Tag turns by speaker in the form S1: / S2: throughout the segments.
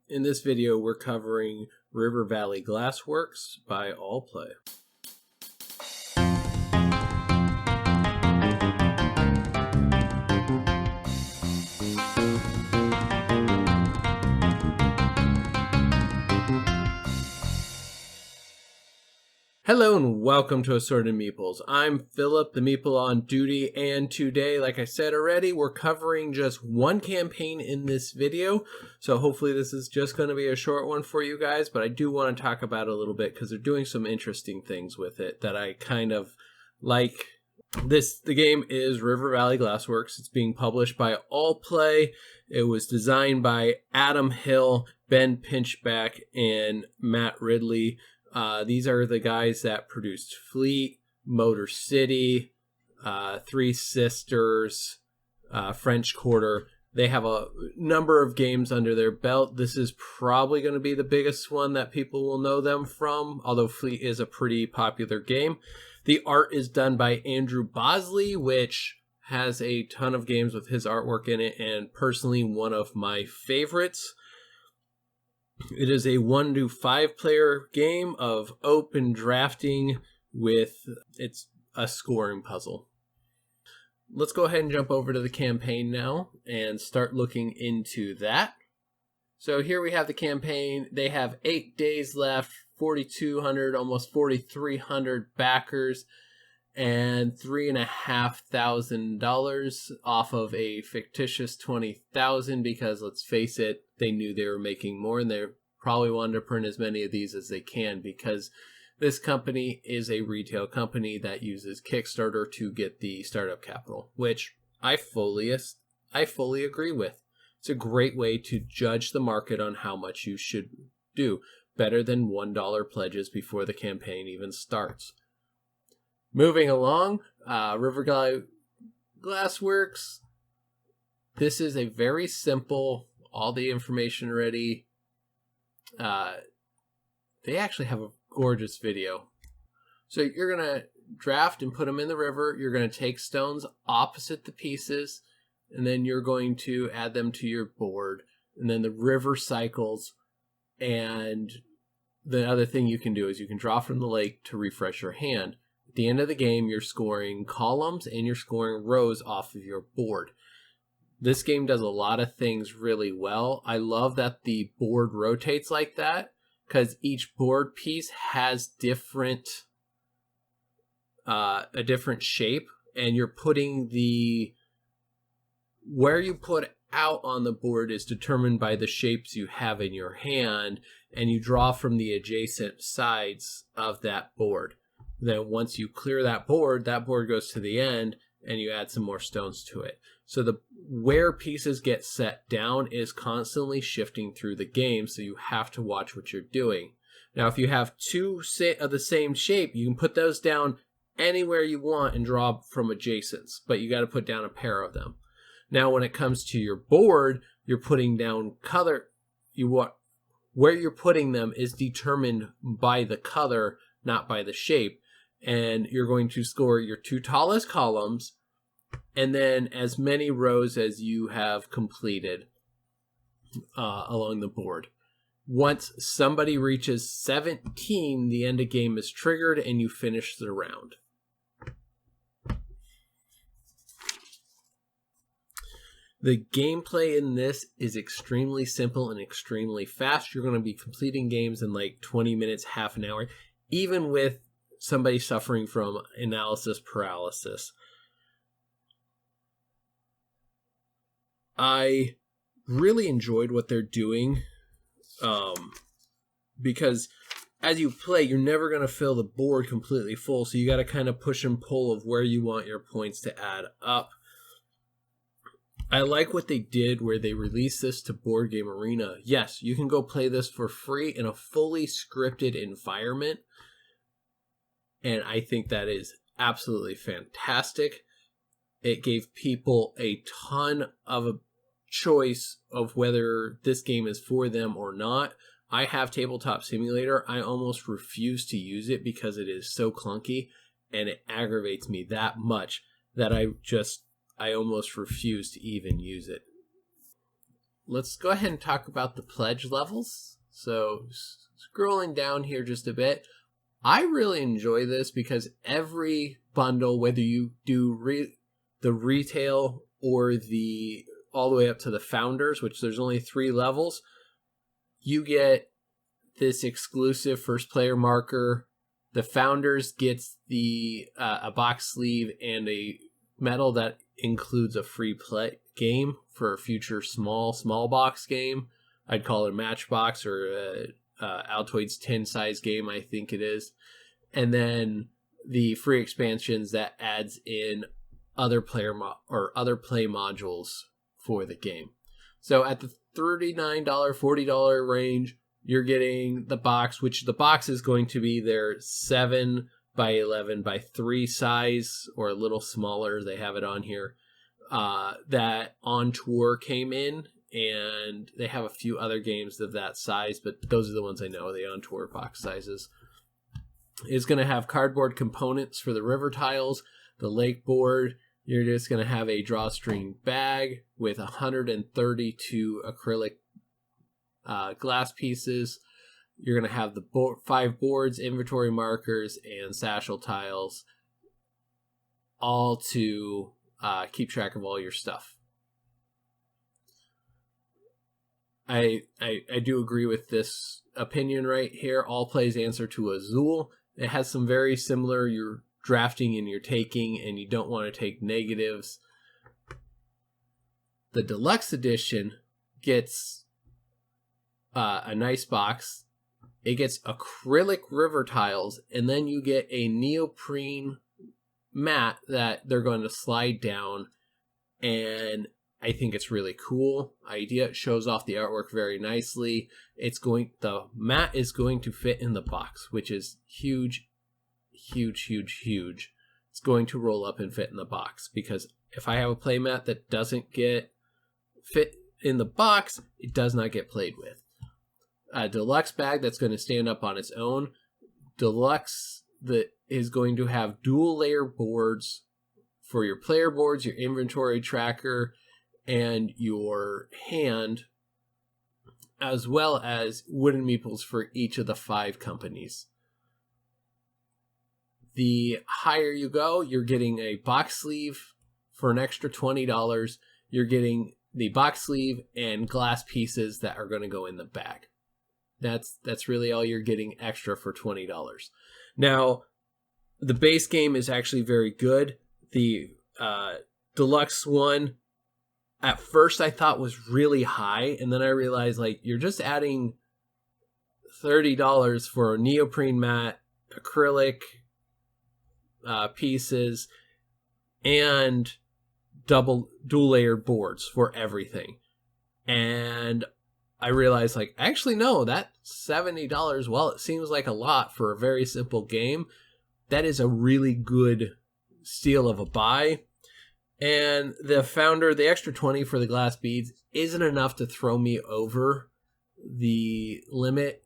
S1: In this video, we're covering River Valley Glassworks by Allplay. Hello and welcome to Assorted Meeples. I'm Phillip, the Meeple on duty, and today, like I said already, we're covering just one campaign in this video. So hopefully this is just going to be a short one for you guys, but I do want to talk about it a little bit because they're doing some interesting things with it that I kind of like. The game is River Valley Glassworks. It's being published by Allplay. It was designed by Adam Hill, Ben Pinchback, and Matt Ridley. These are the guys that produced Fleet, Motor City, Three Sisters, French Quarter. They have a number of games under their belt. This is probably going to be the biggest one that people will know them from, although Fleet is a pretty popular game. The art is done by Andrew Bosley, which has a ton of games with his artwork in it, and personally one of my favorites. It is a 1 to 5 player game of open drafting with it's a scoring puzzle. Let's go ahead and jump over to the campaign now and start looking into that. So here we have the campaign. They have 8 days left, 4,200, almost 4,300 backers, and $3,500 off of a fictitious $20,000 because let's face it, they knew they were making more and they probably wanted to print as many of these as they can because this company is a retail company that uses Kickstarter to get the startup capital, which I fully agree with. It's a great way to judge the market on how much you should do, better than $1 pledges before the campaign even starts. Moving along, River Valley Glassworks. This is a very simple, all the information ready. They actually have a gorgeous video. So you're going to draft and put them in the river. You're going to take stones opposite the pieces, and then you're going to add them to your board. And then the river cycles, and the other thing you can do is you can draw from the lake to refresh your hand. At the end of the game, you're scoring columns and you're scoring rows off of your board. This game does a lot of things really well. I love that the board rotates like that because each board piece has a different shape, and you're putting where you put out on the board is determined by the shapes you have in your hand, and you draw from the adjacent sides of that board. Then once you clear that board goes to the end and you add some more stones to it. So where pieces get set down is constantly shifting through the game, so you have to watch what you're doing. Now, if you have two of the same shape, you can put those down anywhere you want and draw from adjacents, but you got to put down a pair of them. Now, when it comes to your board, you're putting down color. Where you're putting them is determined by the color, not by the shape. And you're going to score your 2 tallest columns and then as many rows as you have completed along the board. Once somebody reaches 17, the end of game is triggered and you finish the round. The gameplay in this is extremely simple and extremely fast. You're going to be completing games in like 20 minutes, half an hour, even with somebody suffering from analysis paralysis. I really enjoyed what they're doing because as you play, you're never going to fill the board completely full, so you got to kind of push and pull of where you want your points to add up. I like what they did where they released this to Board Game Arena. Yes, you can go play this for free in a fully scripted environment, and I think that is absolutely fantastic. It gave people a ton of a choice of whether this game is for them or not. I have Tabletop Simulator. I almost refuse to use it because it is so clunky and it aggravates me that much that I almost refuse to even use it. let's go ahead and talk about the pledge levels. So scrolling down here just a bit, I really enjoy this because every bundle, whether you do the retail or the all the way up to the founders, which there's only 3 levels, you get this exclusive first player marker. The founders gets the a box sleeve and a medal that includes a free play game for a future small box game. I'd call it a matchbox or Altoids 10 size game, I think it is. And then the free expansions that adds in other other play modules for the game. So at the $39, $40 range, you're getting the box, which the box is going to be their 7 by 11 by 3 size, or a little smaller. They have it on here. That On Tour came in, and they have a few other games of that size, but those are the ones I know, the On Tour box sizes. It's going to have cardboard components for the river tiles, the lake board. You're just going to have a drawstring bag with 132 acrylic glass pieces. You're going to have the 5 boards, inventory markers, and satchel tiles, all to keep track of all your stuff. I do agree with this opinion right here. All plays answer to Azul. It has some very similar, you're drafting and you're taking, and you don't want to take negatives. The deluxe edition gets a nice box. It gets acrylic river tiles, and then you get a neoprene mat that they're going to slide down, and I think it's really cool idea. It shows off the artwork very nicely. The mat is going to fit in the box, which is huge. It's going to roll up and fit in the box, because if I have a play mat that doesn't get fit in the box, it does not get played with. A deluxe bag that's going to stand up on its own. Deluxe that is going to have dual layer boards for your player boards, your inventory tracker, and your hand, as well as wooden meeples for each of the 5 companies. The higher you go, you're getting a box sleeve for an extra $20. You're getting the box sleeve and glass pieces that are going to go in the bag. That's really all you're getting extra for $20. Now, the base game is actually very good. The deluxe one, at first I thought was really high, and then I realized, like, you're just adding $30 for a neoprene mat, acrylic pieces, and dual layered boards for everything. And I realized, like, actually, no, that $70, while it seems like a lot for a very simple game, that is a really good steal of a buy. And the founder, the extra $20 for the glass beads isn't enough to throw me over the limit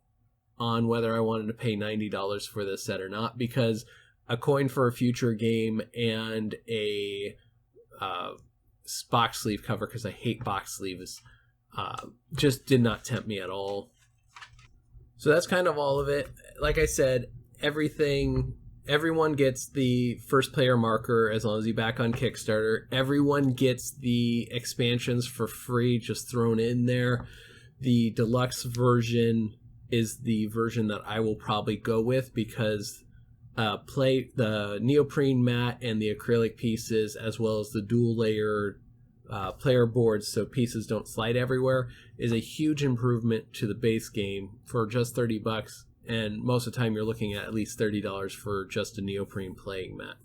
S1: on whether I wanted to pay $90 for this set or not, because a coin for a future game and a box sleeve cover, because I hate box sleeves, just did not tempt me at all. So that's kind of all of it. Like I said, everyone gets the first player marker as long as you back on Kickstarter. Everyone gets the expansions for free, just thrown in there. The deluxe version is the version that I will probably go with, because the neoprene mat and the acrylic pieces, as well as the dual layer player boards so pieces don't slide everywhere, is a huge improvement to the base game for just $30. And most of the time you're looking at least $30 for just a neoprene playing mat.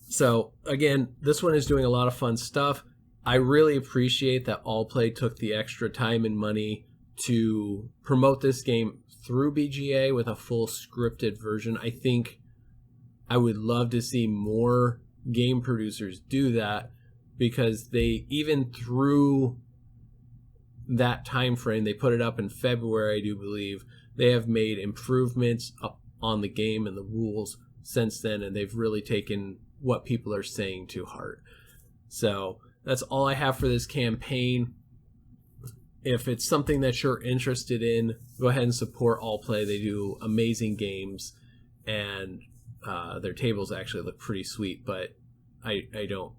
S1: So again, this one is doing a lot of fun stuff. I really appreciate that Allplay took the extra time and money to promote this game through BGA with a full scripted version. I think I would love to see more game producers do that, because they, even through that time frame, they put it up in February, I do believe, they have made improvements up on the game and the rules since then, and they've really taken what people are saying to heart. So that's all I have for this campaign. If it's something that you're interested in, go ahead and support All Play. They do amazing games, and their tables actually look pretty sweet, but I don't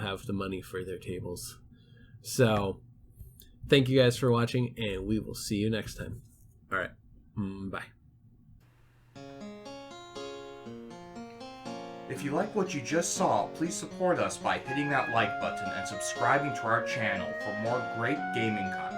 S1: have the money for their tables. So thank you guys for watching, and we will see you next time. All right, bye.
S2: If you like what you just saw, please support us by hitting that like button and subscribing to our channel for more great gaming content.